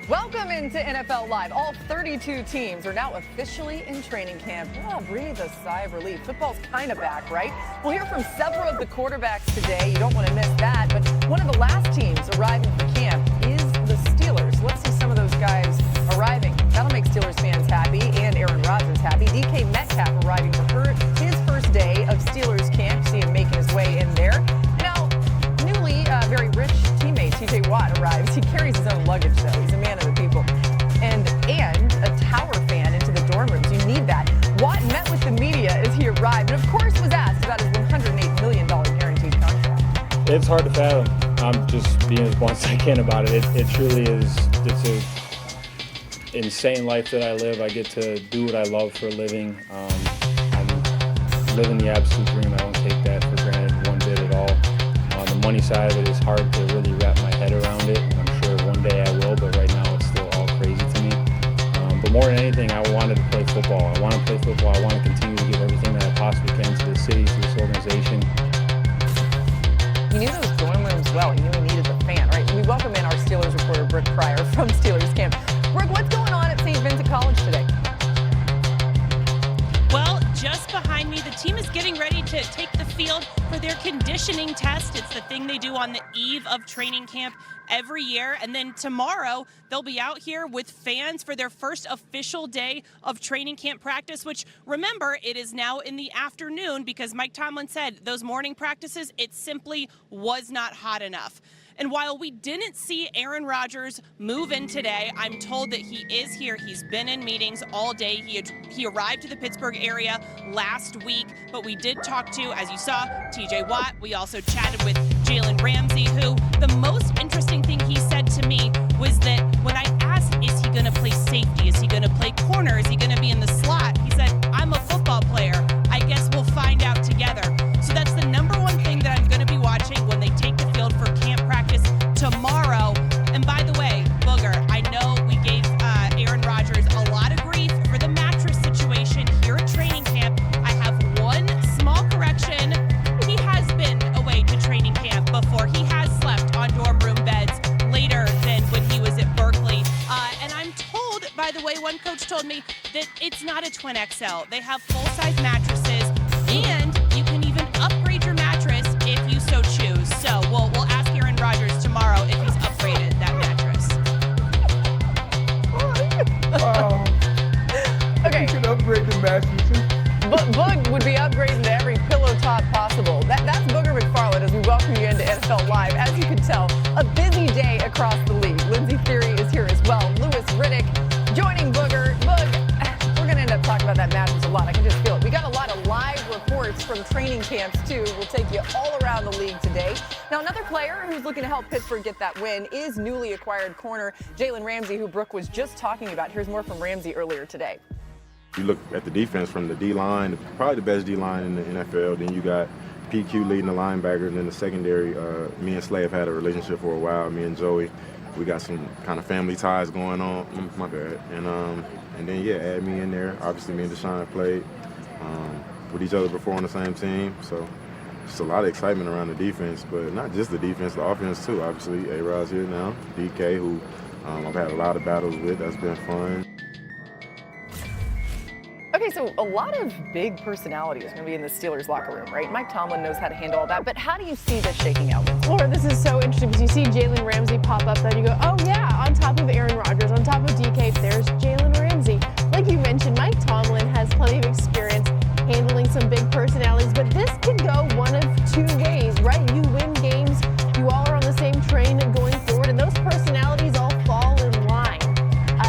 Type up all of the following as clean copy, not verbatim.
Welcome into NFL Live. All 32 teams are now officially in training camp. Oh, breathe a sigh of relief. Football's kind of back, right? We'll hear from several of the quarterbacks today. You don't want to miss that. But one of the last teams arriving for camp is the Steelers. Let's see some of those guys arriving. That'll make Steelers fans happy and Aaron Rodgers happy. DK Metcalf arriving for his first day of Steelers camp. See him making his way in there. Now, newly very rich teammate TJ Watt arrives. He carries his own luggage, though. He's a man of the people. And a Tower fan into the dorm rooms. You need that. Watt met with the media as he arrived and, of course, was asked about his $108 million guaranteed contract. It's hard to fathom. I'm just being as blunt as I can about it. It truly is. It's an insane life that I live. I get to do what I love for a living. I'm living the absolute dream. I don't take that for granted one bit at all. The money side of it is hard to really wrap my head around it. I'm sure one day I will, but right now it's still all crazy to me. But more than anything, I wanted to play football. I want to play football. I want to continue to give everything that I possibly can to the city, to this organization. He knew those dorm rooms well. He knew he needed the fan, right? We welcome in our Steelers reporter, Brooke Pryor from Steelers camp. Brooke, what's going on at St. Vincent College today? Well, just behind me, the team is getting ready to take the field for their conditioning test. It's the thing they do on the eve of training camp every year. And then tomorrow, they'll be out here with fans for their first official day of training camp practice, which, remember, it is now in the afternoon because Mike Tomlin said those morning practices, it simply was not hot enough. And while we didn't see Aaron Rodgers move in today, I'm told that he is here. He's been in meetings all day. He arrived to the Pittsburgh area last week, but we did talk to, as you saw, TJ Watt. We also chatted with Jalen Ramsey, who the most interesting thing he said to me was that when I asked, is he going to play safety? Is he going to play corner? Is he going to be in the slot? He said, I'm a football player. I guess we'll find out together. So that's the number one thing that I'm going to be watching when they take the field for camp practice tomorrow. And by the way, Booger, I know we gave Aaron Rodgers a lot of grief for the mattress situation here at training camp. I have one small correction. He has been away to training camp before. He has slept on dorm room beds later than when he was at Berkeley. And I'm told, by the way, one coach told me that it's not a twin XL. They have full-size mattresses, and you can even upgrade your mattress if you so choose. So we'll ask Aaron Rodgers tomorrow if he's upgraded that mattress. Okay. You can upgrade the mattresses. Boog would be upgrading to every pillow top possible. That's Booger McFarland as we welcome you into NFL Live. As you can tell, a busy day across the league. Lindsey Theory is here as well. Lewis Riddick joining Booger. Boog, we're going to end up talking about that mattress a lot. I can just feel it. We got a lot of live reports from training camps, too. We'll take you all around the league today. Now, another player who's looking to help Pittsburgh get that win is newly acquired corner Jalen Ramsey, who Brooke was just talking about. Here's more from Ramsey earlier today. You look at the defense from the D-line, probably the best D-line in the NFL. Then you got PQ leading the linebackers, and then the secondary. Me and Slay have had a relationship for a while. Me and Joey, we got some kind of family ties going on. My bad. And then, yeah, add me in there. Obviously, me and Deshaun have played with each other before on the same team. So just a lot of excitement around the defense, but not just the defense, the offense too. Obviously, A-Rod's here now. DK, who I've had a lot of battles with. That's been fun. Okay, so a lot of big personalities are going to be in the Steelers locker room, right? Mike Tomlin knows how to handle all that, but how do you see this shaking out? Laura, this is so interesting because you see Jalen Ramsey pop up, then you go, oh yeah, on top of Aaron Rodgers, on top of DK, there's Jalen Ramsey. Like you mentioned, Mike Tomlin has plenty of experience handling some big personalities, but this can go one of two ways, right? You win games, you all are on the same train going forward, and those personalities all fall in line.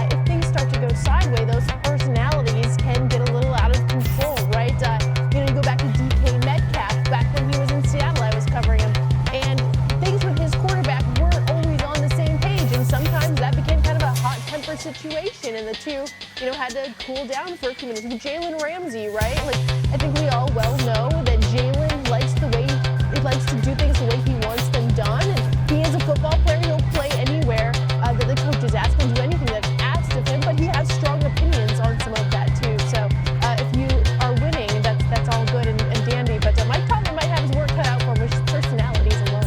If things start to go sideways, those personalities can get a little out of control, right? You go back to DK Metcalf, back when he was in Seattle, I was covering him, and things with his quarterback weren't always on the same page, and sometimes that became kind of a hot temper situation, and the two, had to cool down for a few minutes. With Jalen Ramsey, right? Like, I think we all well know that Jalen likes to do things the way he wants them done, and he is a football player. He'll play anywhere that the coaches ask him to do anything that's asked of him, but he has strong opinions on some of that too. So if you are winning, that's all good and dandy, but Mike Tomlin might have his work cut out for him with his personalities alone.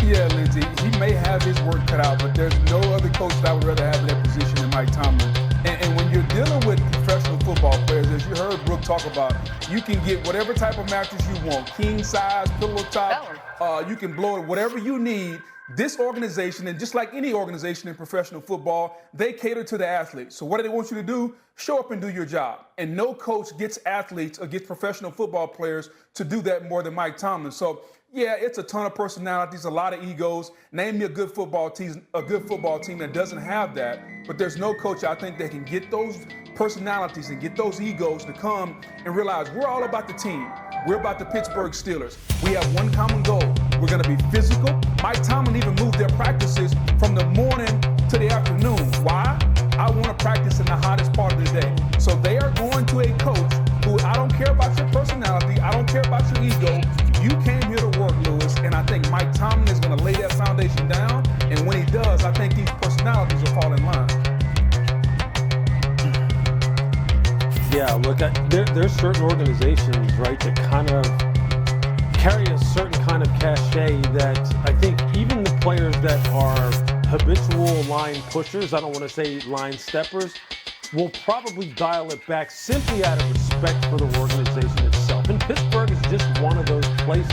Yeah, Lindsay, he may have his work cut out but there's no other coach that I would rather have in that position than Mike Tomlin. And when you're dealing with professional football players, as you heard Brooke talk about, you can get whatever type of mattress you want, king size, pillow top, you can blow it, whatever you need. This organization, and just like any organization in professional football, they cater to the athletes. So what do they want you to do? Show up and do your job. And no coach gets athletes or gets professional football players to do that more than Mike Tomlin. So yeah, it's a ton of personalities, a lot of egos. Name me a good football team that doesn't have that. But there's no coach, I think, that can get those personalities and get those egos to come and realize we're all about the team. We're about the Pittsburgh Steelers. We have one common goal. We're going to be physical. Mike Tomlin even moved their practices from the morning to the afternoon. Why? I want to practice in the hottest part of the day. So they are going to a coach who, I don't care about your personality. I don't care about your ego. You came here to work, Lewis, and I think Mike Tomlin is going to lay that foundation down. And when he does, I think these personalities will fall in line. Yeah, look, there's certain organizations, right, that kind of carry a certain kind of cachet that I think even the players that are habitual line pushers, I don't want to say line steppers, will probably dial it back simply out of respect for the organization itself. And Pittsburgh is just one of those places.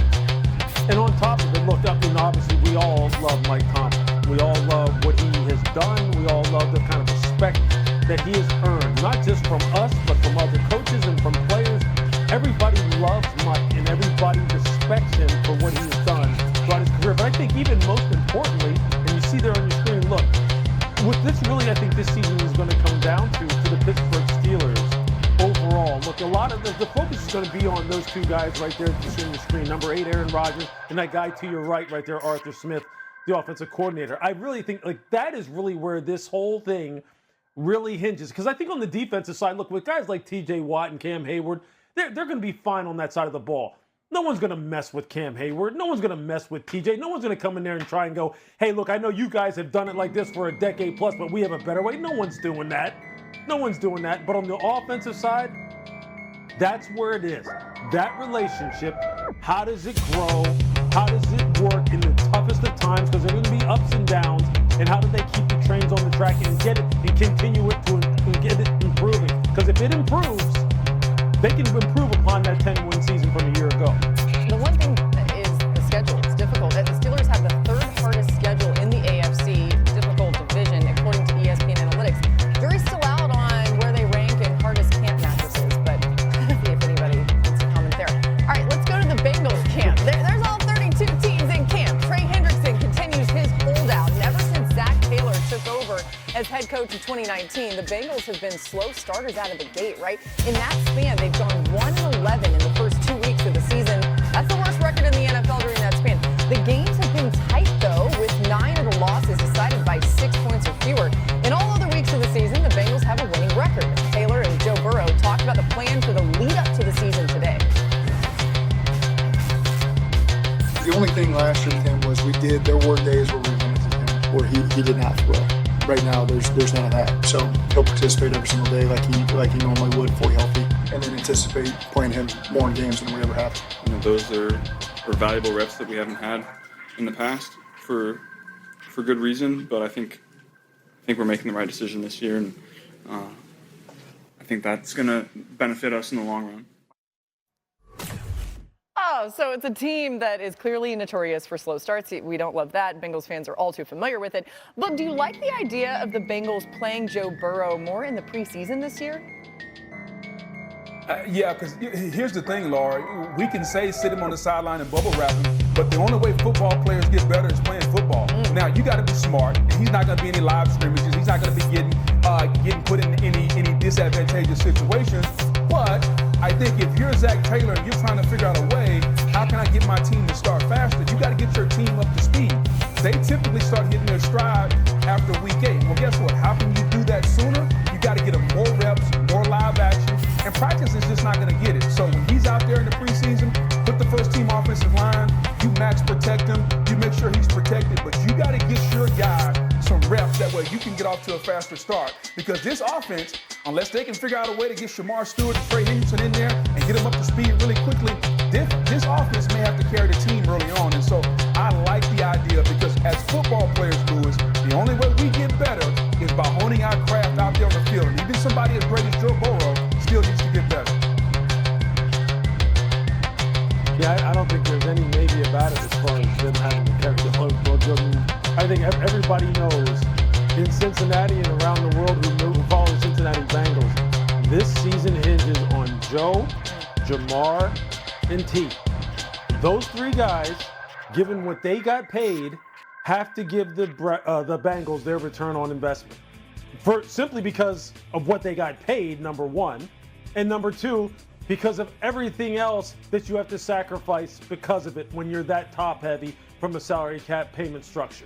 And on top of it, look, I mean, obviously we all love Mike Tomlin. We all love what he has done. We all love the kind of respect that he has earned, not just from us, but from other coaches and from players. Everybody loves Mike, and everybody respects him for what he has done throughout his career. But I think even most importantly, and you see there on your screen, look, what this really, I think this season is going to come down to the Pittsburgh Steelers overall. Look, a lot of the focus is going to be on those two guys right there you see on the screen, number 8, Aaron Rodgers, and that guy to your right there, Arthur Smith, the offensive coordinator. I really think like that is really where this whole thing really hinges. Because I think on the defensive side, look, with guys like T.J. Watt and Cam Hayward, they're going to be fine on that side of the ball. No one's going to mess with Cam Hayward. No one's going to mess with TJ. No one's going to come in there and try and go, hey, look, I know you guys have done it like this for a decade plus, but we have a better way. No one's doing that. No one's doing that. But on the offensive side, that's where it is. That relationship, how does it grow? How does it work in the toughest of times? Because there are going to be ups and downs. And how do they keep the trains on the track and get it and continue it to get it improving? Because if it improves, they can improve upon that 10-win season from a year ago. The one thing is the schedule. It's difficult. The Steelers have the third hardest schedule in the AFC, difficult division, according to ESPN Analytics. Jury's still out on where they rank in hardest camp mattresses, but see if anybody wants to comment there. All right, let's go to the Bengals camp. There's all 32 teams in camp. Trey Hendrickson continues his holdout, and ever since Zach Taylor took over as head coach in 2019, the Bengals have been slow starters out of the gate, right? In that span, they've gone 1-11 in the first 2 weeks of the season. That's the worst record in the NFL during that span. The games have been tight, though, with 9 of the losses decided by 6 points or fewer. In all other weeks of the season, the Bengals have a winning record. Taylor and Joe Burrow talked about the plan for the lead-up to the season today. The only thing last year with him was there were days where we limited him, where he did not throw. Right now, there's none of that. So he'll participate every single day like he normally would, fully healthy, and then anticipate playing him more in games than we ever have. You know, those are valuable reps that we haven't had in the past for good reason. But I think we're making the right decision this year, and I think that's going to benefit us in the long run. Oh, so it's a team that is clearly notorious for slow starts. We don't love that. Bengals fans are all too familiar with it. But do you like the idea of the Bengals playing Joe Burrow more in the preseason this year? Yeah, because here's the thing, Laura. We can say sit him on the sideline and bubble wrap him, but the only way football players get better is playing football. Now, you got to be smart. He's not going to be any live scrimmages. He's not going to be getting put in any disadvantageous situations. But I think if you're Zach Taylor and you're trying to figure out a way, how can I get my team to start faster? You got to get your team up to speed. They typically start hitting their stride after week 8. Well, guess what? How can you do that sooner? You got to get them more reps, more live action, and practice is just not going to get it. So when he's out there in the preseason, put the first team offensive line, you max protect him, you make sure he's protected, but you got to get your guy some reps. That way you can get off to a faster start. Because this offense, unless they can figure out a way to get Shamar Stewart and Trey Henderson in there and get them up to speed really quickly, this offense may have to carry the team early on. And so I like the idea because as football players, Lewis, the only way we get better is by honing our craft out there on the field. And even somebody as great as Joe Burrow still needs to get better. Yeah, I don't think there's any maybe about it as far as them having to carry the load. I think everybody knows in Cincinnati and around the world who follow the Cincinnati Bengals, this season hinges on Joe, Jamar, and T. Those three guys, given what they got paid, have to give the Bengals their return on investment. Simply because of what they got paid, number one, and number two, because of everything else that you have to sacrifice because of it when you're that top heavy from a salary cap payment structure.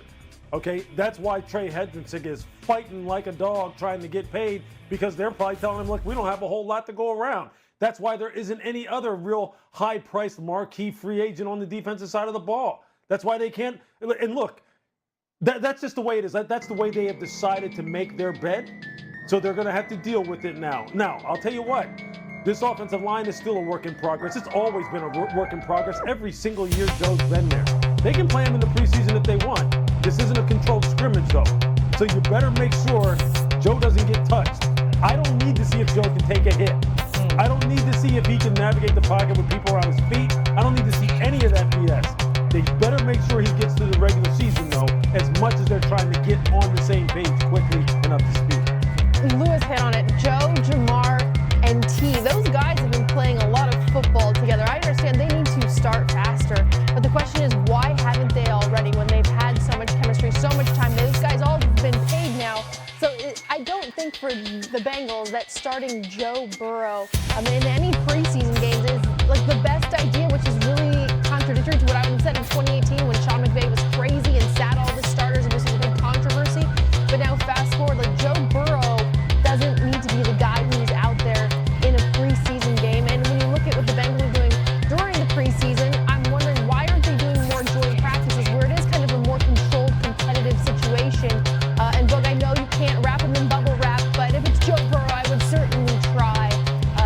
Okay, that's why Trey Henderson is fighting like a dog trying to get paid, because they're probably telling him, look, we don't have a whole lot to go around. That's why there isn't any other real high-priced marquee free agent on the defensive side of the ball. That's why they can't. And look, that's just the way it is. That's the way they have decided to make their bed. So they're going to have to deal with it now. Now, I'll tell you what. This offensive line is still a work in progress. It's always been a work in progress. Every single year Joe's been there. They can play him in the preseason if they want. This isn't a controlled scrimmage, though. So you better make sure Joe doesn't get touched. I don't need to see if Joe can take a hit. I don't need to see if he can navigate the pocket with people around his feet. I don't need to see any of that BS. They better make sure he gets to the regular season, though, as much as they're trying to get on the same page quickly and up to speed. Lewis hit on it. Joe, Jamar, and T. Those guys have been playing a lot of football together. I understand they need to start faster, but the question is, why haven't they already when they've had so much chemistry, so much time? Those guys all have been paid now. So I don't think for the Bengals that starting Joe Burrow in any preseason games is like the best idea, which is really contradictory to what I would have said in 2018 when Sean McVay was crazy and sat all the starters and this was a big controversy. But now fast forward, like Joe Burrow doesn't need to be the guy who's out there in a preseason game. And when you look at what the Bengals are doing during the preseason, I'm wondering why aren't they doing more joint practices where it is kind of a more controlled, competitive situation. And Boog, I know you can't wrap him in bubble wrap, but if it's Joe Burrow, I would certainly try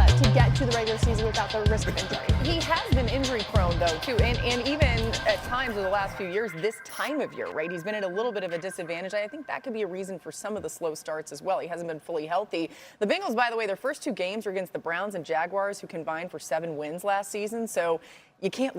to get to the regular season without the risk of injury. He has been injury prone, though, too. And even at times over the last few years, this time of year, right, he's been at a little bit of a disadvantage. I think that could be a reason for some of the slow starts as well. He hasn't been fully healthy. The Bengals, by the way, their first two games were against the Browns and Jaguars, who combined for 7 wins last season. So you can't